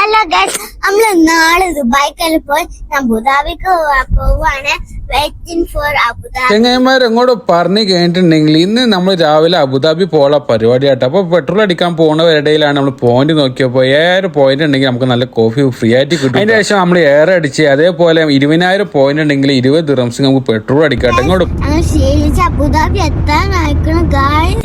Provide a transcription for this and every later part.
Hello guys, നമ്മള് നാളെ ദുബായ്ക്കെല്ലാം പോയി അബുദാബിക്ക് പോവാണ്. Waiting for Abu Dhabi. ചെങ്ങന്മാർ എങ്ങോട്ട് പറഞ്ഞു കഴിഞ്ഞിട്ടുണ്ടെങ്കിൽ ഇന്ന് നമ്മൾ രാവിലെ അബുദാബി പോകാനുള്ള പരിപാടിയായിട്ട് അപ്പൊ പെട്രോൾ അടിക്കാൻ പോകുന്നവരിടയിലാണ് നമ്മൾ പോയിന്റ് നോക്കിയപ്പോൾ 7 പോയിന്റ് ഉണ്ടെങ്കിൽ നമുക്ക് നല്ല കോഫി ഫ്രീ ആയിട്ട് കിട്ടും. അതിന് ശേഷം നമ്മൾ ഏറെ അടിച്ച് അതേപോലെ 20,000 പോയിന്റ് ഉണ്ടെങ്കിൽ 20 ദിർഹംസ് നമുക്ക് പെട്രോൾ അടിക്കാട്ടെ. ഇങ്ങോട്ട് അബുദാബി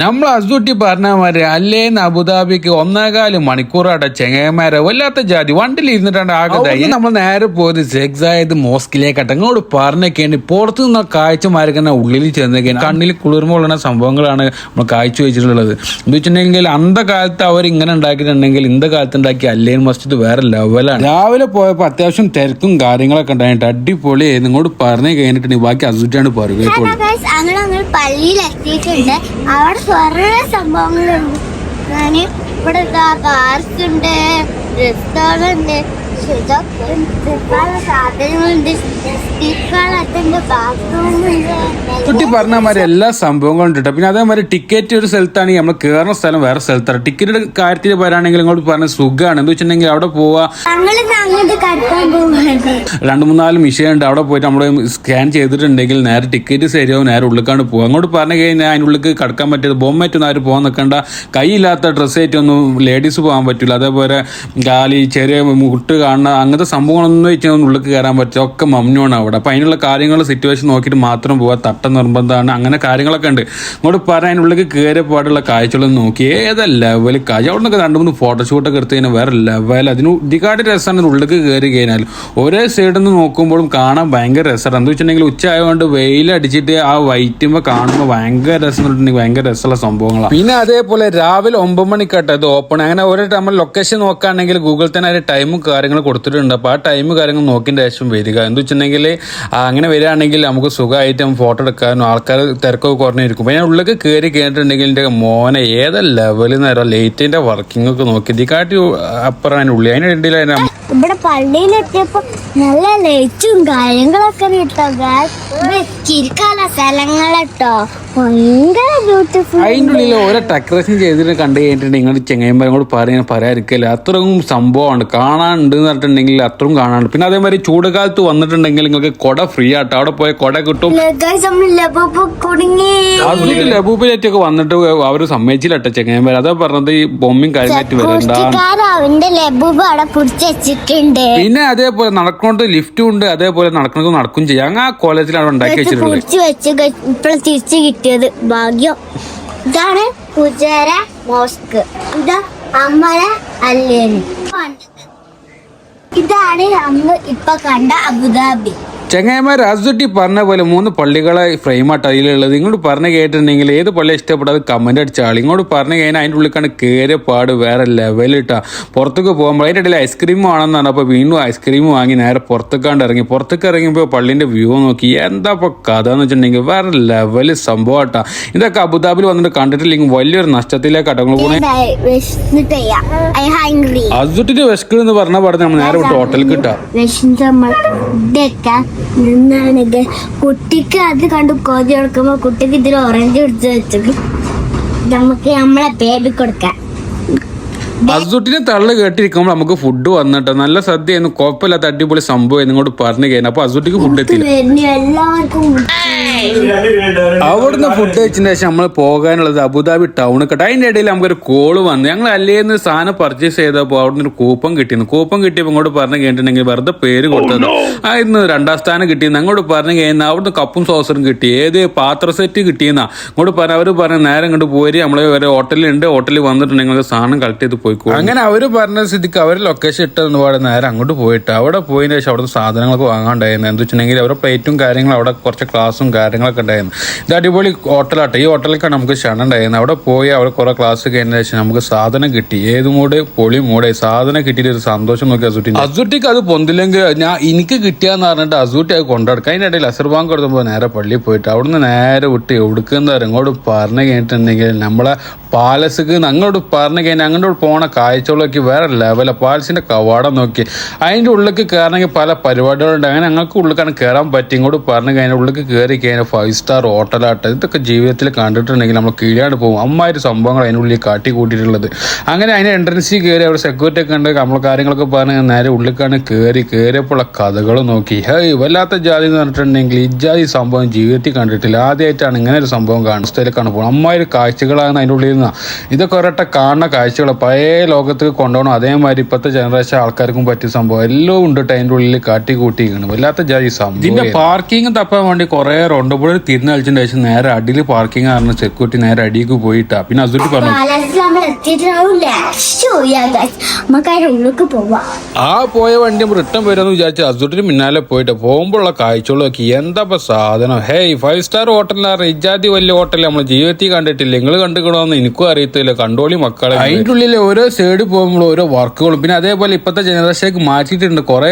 നമ്മൾ അസൂട്ടി പറഞ്ഞ മാതിരി അല്ലേന്ന് അബുദാബിക്ക് 1.25 മണിക്കൂറാട്ടെ. ചെങ്ങന്മാരെ വല്ലാത്ത ജാതി വണ്ടിയിൽ ഇരുന്നിട്ടാണ് ആകെ നമ്മൾ നേരെ പോയത് സെക്സായത് മോസ്കിലേക്കാട്ടെ. ഇങ്ങോട്ട് പറഞ്ഞൊക്കെയാണ് പുറത്തു നിന്ന കാഴ്ചമാരൊക്കെ ഉള്ളിൽ ചെന്നൊക്കെയാണ് കണ്ണിൽ കുളിർമ കൊള്ളുന്ന സംഭവങ്ങളാണ് നമ്മൾ കാഴ്ച വെച്ചിട്ടുള്ളത്. എന്ന് വെച്ചിട്ടുണ്ടെങ്കിൽ അന്തകാലത്ത് അവർ ഇങ്ങനെ ഉണ്ടാക്കിയിട്ടുണ്ടെങ്കിൽ ഇന്ന കാലത്ത് ഉണ്ടാക്കിയ അല്ലേൻ മസ്ജിദ് വേറെ ലെവലാണ്. രാവിലെ പോയപ്പോൾ അത്യാവശ്യം തിരക്കും കാര്യങ്ങളൊക്കെ ഉണ്ടായിട്ട് അടിപൊളി നിങ്ങളോട് പറഞ്ഞു കഴിഞ്ഞിട്ടുണ്ടെങ്കിൽ ബാക്കി അസൂറ്റാണ് പറയുക. പള്ളിയിൽ എത്തിയിട്ടുണ്ട്. അവിടെ കുറെ സംഭവങ്ങളുണ്ട്. ഇവിടെ പാർക്കുണ്ട്, റെസ്റ്റോറന്റ്, കുട്ടി പറഞ്ഞ മാതിരി എല്ലാ സംഭവങ്ങളും ഉണ്ട്. പിന്നെ അതേമാതിരി ടിക്കറ്റ് ഒരു സ്ഥലത്താണ്, നമ്മൾ കയറുന്ന സ്ഥലം വേറെ സ്ഥലത്താണ്. ടിക്കറ്റിന്റെ കാര്യത്തിൽ പറയുകയാണെങ്കിൽ ഇങ്ങോട്ട് പറഞ്ഞ സുഖമാണ്. എന്ന് വെച്ചിട്ടുണ്ടെങ്കിൽ അവിടെ പോവാ 2-3-4 മിഷൻ ഉണ്ട്. അവിടെ പോയിട്ട് നമ്മൾ സ്കാൻ ചെയ്തിട്ടുണ്ടെങ്കിൽ നേരെ ടിക്കറ്റ് ശരിയാവും, നേരെ ഉള്ളിക്കാണ്ട് പോകും. അങ്ങോട്ട് പറഞ്ഞു കഴിഞ്ഞാൽ അതിനുള്ളിൽ കടക്കാൻ പറ്റിയത് ബൊമ്മറ്റൊന്നും ആരും പോകാൻ നിൽക്കണ്ട. കൈയില്ലാത്ത ഡ്രസ്സ് ആയിട്ടൊന്നും ലേഡീസ് പോകാൻ പറ്റില്ല. അതേപോലെ കാലി ചെറിയ മുട്ട് കാണുന്ന അങ്ങനത്തെ സംഭവങ്ങളൊന്നും വെച്ചാൽ ഉള്ളിൽ കയറാൻ പറ്റില്ല. ഒക്കെ മമ്നുവാണ് അവിടെ. അപ്പം അതിനുള്ള കാര്യങ്ങൾ സിറ്റുവേഷൻ നോക്കിയിട്ട് മാത്രം പോവാ. തട്ട നിർബന്ധമാണ്. അങ്ങനെ കാര്യങ്ങളൊക്കെ ഉണ്ട്. ഇങ്ങോട്ട് പറയാൻ അതിനുള്ളിൽ കയറിയ പാടുള്ള കാഴ്ചകളൊന്നും നോക്കി ഏതാ ലെവൽ കാഴ്ച. അവിടെ നിന്നൊക്കെ 2-3 ഫോട്ടോഷൂട്ടൊക്കെ എടുത്ത് കഴിഞ്ഞാൽ വേറെ ലെവൽ. അതിന് ഇതിക്കാട്ട് രസമാണ് ഉള്ളിൽ കയറി കഴിഞ്ഞാൽ. ഒരേ സൈഡിൽ നിന്ന് നോക്കുമ്പോഴും കാണാൻ ഭയങ്കര രസമാണ്. എന്താ വെച്ചിട്ടുണ്ടെങ്കിൽ ഉച്ച ആയതുകൊണ്ട് വെയിലടിച്ചിട്ട് ആ വൈറ്റുമ്പോൾ കാണുമ്പോൾ ഭയങ്കര രസം പറഞ്ഞിട്ടുണ്ടെങ്കിൽ ഭയങ്കര രസമുള്ള സംഭവങ്ങളാണ്. പിന്നെ അതേപോലെ രാവിലെ 9 മണിക്കാട്ടെ ഇത് ഓപ്പൺ. അങ്ങനെ ഓരോ നമ്മൾ ലൊക്കേഷൻ നോക്കുകയാണെങ്കിൽ ഗൂഗിൾ തന്നെ അതിന്റെ ടൈമും കാര്യങ്ങളും കൊടുത്തിട്ടുണ്ട്. അപ്പോൾ ആ ടൈം കാര്യങ്ങൾ നോക്കിയതിൻ്റെ ശേഷം വരിക. എന്ന് വെച്ചിട്ടുണ്ടെങ്കിൽ അങ്ങനെ വരികയാണെങ്കിൽ നമുക്ക് സുഖമായിട്ട് ഫോട്ടോ എടുക്കാനും ആൾക്കാർ തിരക്കൊക്കെ കുറഞ്ഞിരിക്കും. പിന്നെ ഉള്ളിലേക്ക് കയറി കഴിഞ്ഞിട്ടുണ്ടെങ്കിൽ എൻ്റെ മോനെ ഏതാ ലെവലിൽ നേരം ലൈറ്റിന്റെ വർക്കിംഗ് ഒക്കെ നോക്കി ഇതിക്കാട്ടി അപ്പുറം ഉള്ളി അതിനിടയിൽ ഇവിടെ പള്ളിയിലെത്തിയപ്പോ നല്ല ലൈറ്റും കാര്യങ്ങളൊക്കെ ചിരിക്കാനുള്ള സ്ഥലങ്ങളട്ടോ ഭയങ്കര ബ്യൂട്ടിഫുൾ. അതിൻ്റെ ഉള്ളിൽ ഓരോ ഡെക്കറേഷൻ ചെയ്തിട്ട് കണ്ടു കഴിഞ്ഞിട്ടുണ്ടെങ്കിൽ നിങ്ങൾ ചെങ്ങന്മാരോട് പറയാതിരിക്കല്ലേ. അത്രയും സംഭവമാണ് കാണാനുണ്ട് എന്ന് പറഞ്ഞിട്ടുണ്ടെങ്കിൽ അത്രയും കാണാനുണ്ട്. പിന്നെ അതേമാതിരി ചൂടുകാലത്ത് വന്നിട്ടുണ്ടെങ്കിൽ നിങ്ങൾക്ക് കൊട ഫ്രീ ആട്ടോ. അവിടെ പോയ കൊട കിട്ടും. ലബൂബിലേറ്റൊക്കെ വന്നിട്ട് അവർ സമ്മതിച്ചില്ലട്ടോ ചെങ്ങന്മാർ. അതാ പറഞ്ഞത് ഈ ബൊമ്മയും കാര്യമായിട്ട് വരണ്ട. പിന്നെ അതേപോലെ നടക്കുന്നത് ലിഫ്റ്റും ഉണ്ട്. അതേപോലെ നടക്കുന്നത് നടക്കും ചെയ്യാം. അങ്ങനെ ആ കോളേജിലാണ് ഉണ്ടാക്കി വെച്ചിട്ടുള്ളത്. തിരിച്ചു കിട്ടിയത് ഭാഗ്യം. ഇതാണ് പുജാര മോസ്ക്. ഇതാ അമ്മര അല്ലേന്. ഇതാണ് നമ്മൾ ഇപ്പൊ കണ്ട അബുദാബി. ചെങ്ങായിമാർ അസുട്ടി പറഞ്ഞ പോലെ 3 പള്ളികളെ ഫ്രെയിമായിട്ട് അതിലുള്ളത്. ഇങ്ങോട്ട് പറഞ്ഞു കേട്ടിട്ടുണ്ടെങ്കിൽ ഏത് പള്ളി ഇഷ്ടപ്പെടാതെ കമന്റ് അടിച്ച ആൾ ഇങ്ങോട്ട് പറഞ്ഞു കഴിഞ്ഞാൽ അതിൻ്റെ ഉള്ളിലേക്കാണ് കയറിയ പാട് വേറെ ലെവലിട്ടാ. പുറത്തേക്ക് പോകുമ്പോൾ അതിൻ്റെ ഇടയിൽ ഐസ്ക്രീം ആണെന്ന് പറഞ്ഞപ്പോൾ വീണ്ടും ഐസ്ക്രീം വാങ്ങി നേരെ പുറത്തേക്കാണ്ട് ഇറങ്ങി. പുറത്തേക്ക് ഇറങ്ങിയപ്പോൾ പള്ളിൻ്റെ വ്യൂ നോക്കി. എന്താ ഇപ്പോൾ കഥ എന്ന് വെച്ചിട്ടുണ്ടെങ്കിൽ വേറെ ലെവല് സംഭവമാട്ടാ. ഇതൊക്കെ അബുദാബിയിൽ വന്നിട്ട് കണ്ടിട്ടില്ലെങ്കിൽ വലിയൊരു നഷ്ടത്തിലേക്ക് അടങ്ങൾ പോണേ. അസുട്ടിന്റെ വിശക്ക് എന്ന് പറഞ്ഞ പാടെ നമ്മൾ നേരെ വിട്ട് ഹോട്ടലിൽ കിട്ടാം. കുട്ടിക്ക് അത് കണ്ട് കൊതി കൊടുക്കുമ്പോ കുട്ടിക്ക് ഇതിൽ ഓറഞ്ച് പിടിച്ച് വെച്ചത് നമുക്ക് നമ്മളെ ബേബി കൊടുക്കാം. അസുട്ടിനെ തള്ളു കേട്ടിരിക്കുമ്പോൾ നമുക്ക് ഫുഡ് വന്നിട്ട് നല്ല സദ്യയായിരുന്നു. കുഴപ്പമില്ലാത്ത അടിപൊളി സംഭവം ഇങ്ങോട്ട് പറഞ്ഞു കഴിഞ്ഞാൽ അപ്പൊ അസുട്ടിക്ക് ഫുഡ് എത്തില്ല. അവിടുന്ന് ഫുഡ് കഴിച്ചതിന് ശേഷം നമ്മൾ പോകാനുള്ളത് അബുദാബി ടൗണിൽ കേട്ടോ. അതിന്റെ ഇടയിൽ നമുക്കൊരു കോള് വന്നു. ഞങ്ങൾ അല്ലേന്ന് സാധനം പർച്ചേസ് ചെയ്തപ്പോൾ അവിടുന്ന് ഒരു കൂപ്പൺ കിട്ടിയിരുന്നു. കൂപ്പൺ കിട്ടിയപ്പോൾ ഇങ്ങോട്ട് പറഞ്ഞു കഴിഞ്ഞിട്ടുണ്ടെങ്കിൽ വെറുതെ പേര് കൊടുത്തത് ആയിരുന്നു 2ാം സ്ഥാനം കിട്ടിയെന്ന്. അങ്ങോട്ട് പറഞ്ഞു കഴിഞ്ഞാൽ അവിടുന്ന് കപ്പും സോസറും കിട്ടി. ഏത് പാത്ര സെറ്റ് കിട്ടിയെന്നാ ഇങ്ങോട്ട് പറഞ്ഞു. അവർ പറഞ്ഞു നേരെ ഇങ്ങോട്ട് പോയി നമ്മള് വരെ ഹോട്ടലുണ്ട്, ഹോട്ടലിൽ വന്നിട്ടുണ്ടെങ്കിൽ സാധനം കളക്ട് ചെയ്ത് പോയി. അങ്ങനെ അവര് പറഞ്ഞ സ്ഥിതിക്ക് അവർ ലൊക്കേഷൻ ഇട്ടെന്ന് പാടെ നേരെ അങ്ങോട്ട് പോയിട്ട് അവിടെ പോയതിന് ശേഷം അവിടുത്തെ സാധനങ്ങളൊക്കെ വാങ്ങാണ്ടായിരുന്നു. എന്താ വെച്ചിട്ടുണ്ടെങ്കിൽ അവരുടെ പ്ലേറ്റും കാര്യങ്ങളും അവിടെ കുറച്ച് ക്ലാസ്സും കാര്യങ്ങളൊക്കെ ഉണ്ടായിരുന്നു. ഇത് അടിപൊളി ഹോട്ടലാട്ടെ. ഈ ഹോട്ടലിലേക്കാണ് നമുക്ക് ക്ഷണം ഉണ്ടായിരുന്നത്. അവിടെ പോയി അവിടെ കുറെ ക്ലാസ് കഴിഞ്ഞതിന് ശേഷം നമുക്ക് സാധനം കിട്ടി. ഏത് മൂടെ പൊളി മൂടെ സാധനം കിട്ടിയിട്ട് ഒരു സന്തോഷം നോക്കി അസൂട്ടിക്ക് അത് പൊന്തില്ലെങ്കിൽ എനിക്ക് കിട്ടിയാന്ന് പറഞ്ഞിട്ട് അസൂട്ടി അത് കൊണ്ടെടുക്കുക. അതിനിടയിൽ അസർബാങ്ക് കൊടുത്തപ്പോൾ നേരെ പള്ളിയിൽ പോയിട്ട് അവിടുന്ന് നേരെ വിട്ട് എവിടുക്കുന്ന ഇങ്ങോട്ട് പറഞ്ഞു കഴിഞ്ഞിട്ടുണ്ടെങ്കിൽ നമ്മളെ പാലസ്ക്ക് അങ്ങോട്ട് പറഞ്ഞു കഴിഞ്ഞാൽ അങ്ങോട്ട് പോണ കാഴ്ചകളൊക്കെ വേറെ ലെവല. പാലസിന്റെ കവാടം നോക്കി അതിന്റെ ഉള്ളിലേക്ക് കയറണമെങ്കിൽ പല പരിപാടികളുണ്ട്. അങ്ങനെ ഞങ്ങൾക്ക് ഉള്ളിലേക്കാണ് കയറാൻ പറ്റി. ഇങ്ങോട്ട് പറഞ്ഞു കഴിഞ്ഞാൽ ഉള്ളിലേക്ക് കയറി കഴിഞ്ഞാൽ പിന്നെ 5 സ്റ്റാർ ഹോട്ടലാട്ടെ, ഇതൊക്കെ ജീവിതത്തിൽ കണ്ടിട്ടുണ്ടെങ്കിൽ നമ്മൾ കീഴാണ്ട് പോകും. അമ്മാതിരി സംഭവങ്ങൾ അതിനുള്ളിൽ കാട്ടി കൂട്ടിയിട്ടുള്ളത്. അങ്ങനെ അതിന് എൻട്രൻസിൽ കയറി അവിടെ സെക്യൂരിറ്റി ഒക്കെ ഉണ്ട്, നമ്മൾ കാര്യങ്ങളൊക്കെ പറഞ്ഞ് നേരെ ഉള്ളിലേക്കാണ് കയറിയപ്പോഴുള്ള കഥകൾ നോക്കി. വല്ലാത്ത ജാതി എന്ന് പറഞ്ഞിട്ടുണ്ടെങ്കിൽ ഈ ജാതി സംഭവം ജീവിതത്തിൽ കണ്ടിട്ടില്ല. ആദ്യമായിട്ടാണ് ഇങ്ങനെ ഒരു സംഭവം കാണുന്നത്. സ്ഥലത്തേക്കാണ് പോകുന്നത്. അമ്മാതിരി കാഴ്ചകളാണ് അതിൻ്റെ ഉള്ളിൽ നിന്ന്. ഇതൊക്കെ ഒരൊട്ട കാണുന്ന കാഴ്ചകൾ പഴയ ലോകത്തേക്ക് കൊണ്ടുപോകണം. അതേമാതിരി ഇപ്പോഴത്തെ ജനറേഷൻ ആൾക്കാർക്കും പറ്റിയ സംഭവം എല്ലാം ഉണ്ട് അതിൻ്റെ ഉള്ളിൽ കാട്ടി കൂട്ടിയിരിക്കണം. വല്ലാത്ത ജാതി സംഭവം. ഇതിന്റെ പാർക്കിംഗ് തപ്പാൻ വേണ്ടി കുറെ റൗണ്ട് ബോർഡ് തിരിഞ്ഞളിച്ചതിന് ശേഷം നേരെ അടിയിൽ പാർക്കിംഗ് കാരണം സെക്യൂരിറ്റി നേരെ അടിയിലേക്ക് പോയിട്ടാ. പിന്നെ അസുട്ടി പറഞ്ഞു ആ പോയ വണ്ടി റിട്ടേൺ വരുമെന്ന് വിചാരിച്ചു അസുട്ടിന് പിന്നാലെ പോയിട്ട് പോകുമ്പോഴുള്ള കാഴ്ചകൾ നോക്കി. എന്താ സാധനം. 5 സ്റ്റാർ ഹോട്ടലിലാണ് ഇജാതി വലിയ ഹോട്ടൽ നമ്മൾ ജീവിതത്തിൽ കണ്ടിട്ടില്ല. നിങ്ങൾ കണ്ടുകിടോന്ന് എനിക്കും അറിയത്തില്ല. കണ്ടോളി മക്കളെ. അതിൻ്റെ ഉള്ളിൽ ഓരോ സൈഡ് പോകുമ്പോൾ ഓരോ വർക്കുകളും പിന്നെ അതേപോലെ ഇപ്പോഴത്തെ ജനറേഷനിലേക്ക് മാറ്റിയിട്ടുണ്ട്. കുറെ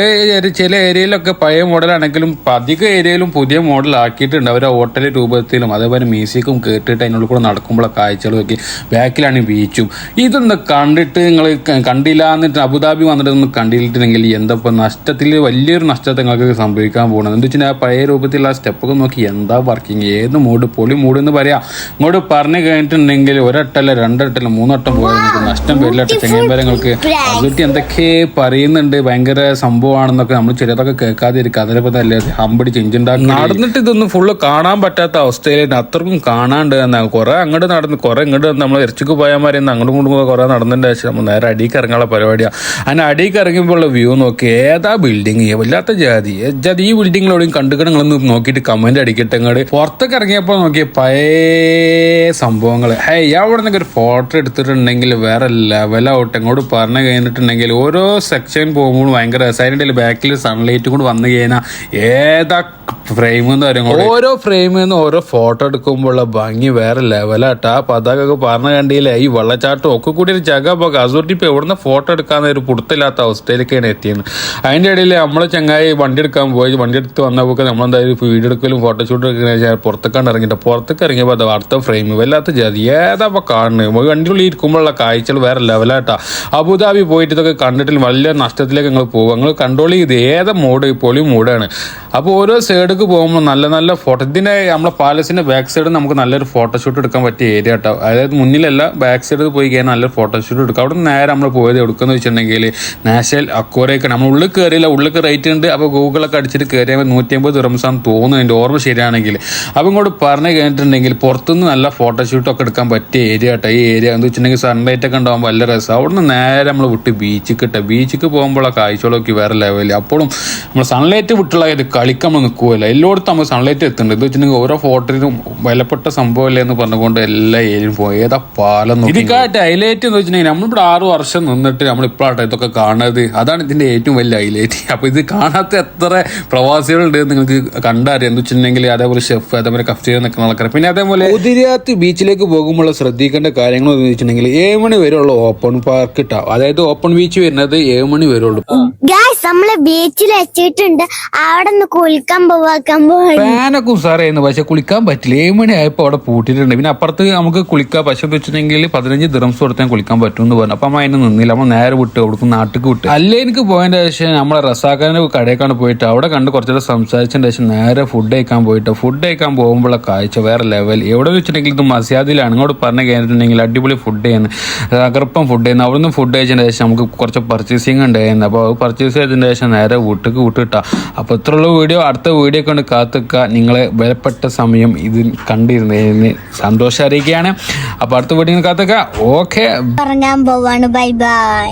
ചില ഏരിയയിലൊക്കെ പഴയ മോഡലാണെങ്കിലും അധിക ഏരിയയിലും പുതിയ മോഡൽ ആക്കിയിട്ടുണ്ട്. അവർ ഹോട്ടൽ രൂപത്തിലും അതേപോലെ മ്യൂസിക്കും കേട്ടിട്ട് അതിനുള്ളിൽ കൂടെ നടക്കുമ്പോഴുള്ള കാഴ്ചകൾ നോക്കി. ബാക്കിലാണ് ബീച്ചും. ഇതൊന്ന് കണ്ടിട്ട് നിങ്ങൾ കണ്ടില്ല എന്നിട്ട് അബുദാബി വന്നിട്ട് ഒന്ന് കണ്ടിട്ടുണ്ടെങ്കിൽ എന്താ നഷ്ടത്തിൽ വലിയൊരു നഷ്ടത്തെ നിങ്ങൾക്ക് സംഭവിക്കാൻ പോകുന്നത്. എന്താ വെച്ചാൽ ആ പഴയ രൂപത്തിലുള്ള ആ സ്റ്റെപ്പൊക്കെ നോക്കി എന്താ വർക്കിംഗ്, ഏത് മൂഡ് പൊളി മൂഡ് എന്ന് പറയാം. ഇങ്ങോട്ട് പറഞ്ഞു കഴിഞ്ഞിട്ടുണ്ടെങ്കിൽ ഒരട്ടല്ല രണ്ടട്ടല്ല 3 വട്ടം പോയാൽ നിങ്ങൾക്ക് നഷ്ടം വരില്ല. ചെങ്ങമ്പരങ്ങൾക്ക് അതുകൊണ്ട് എന്തൊക്കെ പറയുന്നുണ്ട്, ഭയങ്കര സംഭവമാണെന്നൊക്കെ നമ്മൾ ചെറിയതൊക്കെ കേൾക്കാതിരിക്കുക. അതിലിപ്പോൾ നല്ല ഹമ്പടി ചെഞ്ചുണ്ടാക്കി നടന്നിട്ട് ഇതൊന്നും ഫുള്ള് കാണാൻ പറ്റാത്ത അവസ്ഥയിൽ അത്രക്കും കാണാണ്ട് എന്നാണ്. കുറെ അങ്ങോട്ട് നടന്ന് കുറെ ഇങ്ങോട്ട് നമ്മൾ ഇറച്ചിക്ക് പോയാൽ മാറി അങ്ങോട്ടും ഇങ്ങോട്ടും കുറെ നടന്നതിന്റെ ശേഷം നമ്മൾ നേരെ അടിക്ക് ഇറങ്ങാനുള്ള പരിപാടിയാണ്. അങ്ങനെ അടിക്ക് ഇറങ്ങുമ്പോൾ വ്യൂ നോക്കി ഏതാ ബിൽഡിങ് വല്ലാത്ത ജാതി ഈ ബിൽഡിങ്ങിലോടെയും കണ്ടുകിടങ്ങളൊന്ന് നോക്കിയിട്ട് കമന്റ് അടിക്കട്ടെ. അങ്ങോട്ട് പുറത്തൊക്കെ ഇറങ്ങിയപ്പോൾ നോക്കിയ പഴയ സംഭവങ്ങൾ. അവിടെ നിന്നൊക്കെ ഒരു ഫോട്ടോ എടുത്തിട്ടുണ്ടെങ്കിൽ വേറെ ലെവലാവട്ടെ. ഇങ്ങോട്ട് പറഞ്ഞു കഴിഞ്ഞിട്ടുണ്ടെങ്കിൽ ഓരോ സെക്ഷൻ പോകുമ്പോൾ ഭയങ്കര രസമായിട്ട് ബാക്കിൽ സൺലൈറ്റ് കൊണ്ട് വന്നു കഴിഞ്ഞാൽ ഏതാ ഫ്രെയിം എന്ന് പറയുമ്പോൾ ഓരോ ഫ്രെയിമിൽ നിന്ന് ഓരോ ഫോട്ടോ എടുക്കുമ്പോഴുള്ള ഭംഗി വേറെ ലെവലാട്ടാ. അപ്പൊ അതൊക്കെ പറഞ്ഞ കണ്ടില്ലേ ഈ വെള്ളച്ചാട്ടം ഒക്കെ കൂടി ഒരു ജഗപ്പൊക്കെ അസൂട്ടി ഇപ്പൊ എവിടുന്ന ഫോട്ടോ എടുക്കാന്ന് ഒരു പുറത്തില്ലാത്ത അവസ്ഥയിലേക്കാണ് എത്തിയത്. അതിന്റെ ഇടയിൽ നമ്മളെ ചങ്ങായി വണ്ടി എടുക്കാൻ പോയി. വണ്ടി എടുത്ത് വന്നപ്പോൾ നമ്മളെന്തായാലും വീഡിയോ എടുക്കലും ഫോട്ടോഷൂട്ട് എടുക്കുന്ന പുറത്തേക്കാണ്ട് ഇറങ്ങിയിട്ട് പുറത്തേക്ക് ഇറങ്ങിയപ്പോൾ അത് അടുത്ത ഫ്രെയിം വല്ലാത്ത ജാതി ഏതാ കാണുന്നത്. വണ്ടിയുള്ളിൽ ഇരിക്കുമ്പോഴുള്ള കാഴ്ചകൾ വേറെ ലെവലാട്ടാ. അബുദാബി പോയിട്ട് ഇതൊക്കെ കണ്ടിട്ട് വലിയ നഷ്ടത്തിലേക്ക് നിങ്ങൾ പോകും. നിങ്ങൾ കൺട്രോൾ ചെയ്ത് ഏതാ മൂഡ് പൊളി മൂഡാണ്. അപ്പോൾ ഓരോ സൈഡിലേക്ക് പോകുമ്പോൾ നല്ല നല്ല ഫോട്ടോ. ഇതിന്റെ നമ്മളെ പാലസിന്റെ ബാക്ക് സൈഡ് നമുക്ക് നല്ലൊരു ഫോട്ടോഷൂട്ട് എടുക്കാൻ പറ്റിയ ഏരിയ കേട്ടോ. അതായത് മുന്നിലല്ല ബാക്ക് സൈഡ് പോയി കഴിഞ്ഞാൽ നല്ലൊരു ഫോട്ടോഷൂട്ട് എടുക്കാം. അവിടെ നേരെ നമ്മൾ പോയത് എടുക്കുന്നത് വെച്ചിട്ടുണ്ടെങ്കിൽ നാഷണൽ അക്വേറിയം. നമ്മൾ ഉള്ളിൽ കയറിയില്ല, ഉള്ളിൽ റേറ്റ് ഉണ്ട്. അപ്പോൾ ഗൂഗിളൊക്കെ അടിച്ചിട്ട് കയറിയാൽ 150 ദിർഹംസാണെന്ന് തോന്നുന്നു എൻ്റെ ഓർമ്മ ശരിയാണെങ്കിൽ. അപ്പം ഇങ്ങോട്ട് പറഞ്ഞു കഴിഞ്ഞിട്ടുണ്ടെങ്കിൽ പുറത്തുനിന്ന് നല്ല ഫോട്ടോഷൂട്ടൊക്കെ എടുക്കാൻ പറ്റിയ ഏരിയ കേട്ടോ. ഈ ഏരിയ എന്ന് വെച്ചിട്ടുണ്ടെങ്കിൽ സൺലൈറ്റ് ഒക്കെ ഉണ്ടാകുമ്പോൾ നല്ല രസം. അവിടെ നിന്ന് നേരെ നമ്മൾ വിട്ട് ബീച്ചിക്ക് ഇട്ട ബീച്ചിക്ക് പോകുമ്പോഴുള്ള കാഴ്ചകളൊക്കെ വേറെ ലെവലിൽ. അപ്പോഴും നമ്മൾ സൺലൈറ്റ് വിട്ടുള്ള കളിക്കാൻ നമ്മൾ നിൽക്കുമല്ലോ. എല്ലായിടത്തും നമ്മൾ സൺലൈറ്റ് എത്തുന്നുണ്ട്. ഇത് വെച്ചിട്ടുണ്ടെങ്കിൽ ഓരോ ഫോട്ടോയിലും വിലപ്പെട്ട സംഭവമല്ലേ എന്ന് പറഞ്ഞുകൊണ്ട് എല്ലാ ഏരിയയും പോയി. ഏതാ പാലം ഇതിക്കായിട്ട് ഹൈലൈറ്റ് എന്ന് വെച്ചിട്ടുണ്ടെങ്കിൽ നമ്മളിവിടെ 6 വർഷം നിന്നിട്ട് നമ്മളിപ്പോഴാട്ടെ ഇതൊക്കെ കാണുന്നത്. അതാണ് ഇതിന്റെ ഏറ്റവും വലിയ ഹൈലൈറ്റ്. അപ്പൊ ഇത് കാണാത്ത എത്ര പ്രവാസികളുണ്ട് നിങ്ങൾക്ക് കണ്ടറിയാം. എന്ന് വെച്ചിട്ടുണ്ടെങ്കിൽ അതേപോലെ ഷെഫ് അതേപോലെ കഫ്റ്റീരിയ നിൽക്കുന്ന ആൾക്കാർ. പിന്നെ അതേപോലെ കുതിരാത്ത് ബീച്ചിലേക്ക് പോകുമ്പോൾ ശ്രദ്ധിക്കേണ്ട കാര്യങ്ങൾ എന്ന് വെച്ചിട്ടുണ്ടെങ്കിൽ 7 മണി വരെയുള്ള ഓപ്പൺ പാർക്ക് ഇട്ടാ. അതായത് ഓപ്പൺ ബീച്ച് വരുന്നത് 7 മണി വരെ ഉള്ളൂ. നമ്മള് ബീച്ചിൽ വെച്ചിട്ടുണ്ട്. അവിടെ നിന്ന് കുളിക്കാൻ ഫാനൊക്കെ ഉസാറായിരുന്നു. പക്ഷെ കുളിക്കാൻ പറ്റില്ല. 7 മണി ആയപ്പോൾ അവിടെ പൂട്ടിയിട്ടുണ്ട്. പിന്നെ അപ്പുറത്ത് നമുക്ക് കുളിക്കാം. പക്ഷെ വെച്ചിട്ടുണ്ടെങ്കിൽ 15 ദിർഹംസ് കൊടുത്താൽ കുളിക്കാൻ പറ്റും എന്ന് പറഞ്ഞു. അപ്പൊ അമ്മ അതിന് നിന്നില്ല. നമ്മൾ നേരെ വിട്ട് അവിടേക്ക് നാട്ടിലേക്ക് വിട്ട്. അല്ലേ എനിക്ക് പോയതിന്റെ ശേഷം നമ്മളെ റസാഖാന്റെ കടയേക്കാണ് പോയിട്ട് അവിടെ കണ്ട് കുറച്ചേരം സംസാരിച്ചതിന് ശേഷം നേരെ ഫുഡ് കഴിക്കാൻ പോയിട്ട് ഫുഡ് കഴിക്കാൻ പോകുമ്പോഴുള്ള കാഴ്ച വേറെ ലെവൽ. എവിടെ വെച്ചിട്ടുണ്ടെങ്കിൽ ഇത് മസ്യാദിലാണ്. ഇങ്ങോട്ട് പറഞ്ഞു കഴിഞ്ഞിട്ടുണ്ടെങ്കിൽ അടിപൊളി ഫുഡ് ചെയ്യുന്നത് തകർപ്പം ഫുഡ് ചെയ്യുന്നത്. അവിടെ നിന്ന് ഫുഡ് കഴിച്ചതിന് ശേഷം നമുക്ക് കുറച്ച് പർച്ചേസിങ് ഉണ്ടായിരുന്നു. അപ്പോൾ പർച്ചേസ് ചെയ്തതിന് ശേഷം നേരെ വീട്ടിലേക്ക് വിട്ടിട്ടാ. അപ്പോൾ ഇത്രയുള്ള വീഡിയോ. അടുത്ത വീഡിയോ കൊണ്ട് കാത്തുക്കുക. നിങ്ങളെ വിലപ്പെട്ട സമയം ഇത് കണ്ടിരുന്നതിന് സന്തോഷം അറിയിക്കുകയാണ്. അപ്പോൾ അടുത്ത വീഡിയോ കാത്തുക്കുക. ഓക്കെ, പറഞ്ഞാൻ പോവാണ്. Bye bye.